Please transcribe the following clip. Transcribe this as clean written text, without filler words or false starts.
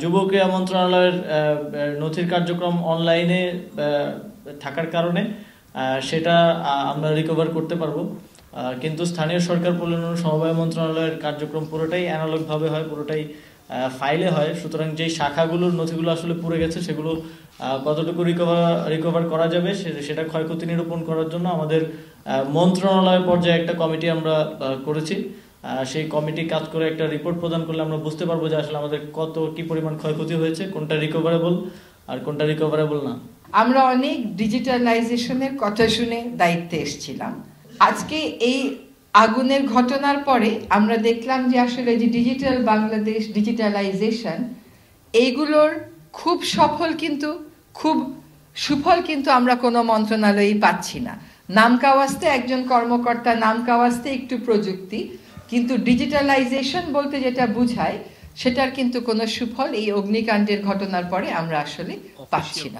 যুব ক্রীড়া মন্ত্রণালয়ের নথির কার্যক্রম অনলাইনে থাকার কারণে সেটা আমরা রিকভার করতে পারবো, কিন্তু স্থানীয় সরকার পরিচালনা সমবায় মন্ত্রণালয়ের কার্যক্রম পুরোটাই অ্যানালগ ভাবে হয়, পুরোটাই ফাইলে হয়। সুতরাং যেই শাখাগুলোর নথিগুলো আসলে পুড়ে গেছে সেগুলো কতটুকু রিকভার করা যাবে সেটা ক্ষয়ক্ষতি নিরূপণ করার জন্য আমাদের মন্ত্রণালয় পর্যায়ে একটা কমিটি আমরা করেছি। সেই কমিটি কাজ করে একটা রিপোর্ট প্রদান করলে আমরা বুঝতে পারবো যে আসলে আমাদের কি পরিমাণ ক্ষয়ক্ষতি হয়েছে, কোনটা রিকভারেবল আর কোনটা রিকভারেবল না। আমরা অনেক ডিজিটালাইজেশনের কথা শুনে দায়িত্বে এসেছিলাম। আজকে এই আগুনের ঘটনার পরে আমরা দেখলাম যে আসলে যে ডিজিটাল বাংলাদেশ, ডিজিটালাইজেশন, এইগুলোর খুব সফল কিন্তু খুব সুফল কিন্তু আমরা কোনো মন্ত্রণালয়েই পাচ্ছি না। নামকাওয়াস্তে একজন কর্মকর্তা, নামকাওয়াস্তে একটু প্রযুক্তি, কিন্তু ডিজিটালাইজেশন বলতে যেটা বোঝায় সেটার কিন্তু কোনো সুফল এই অগ্নিকাণ্ডের ঘটনার পরে আমরা আসলে পাচ্ছি না।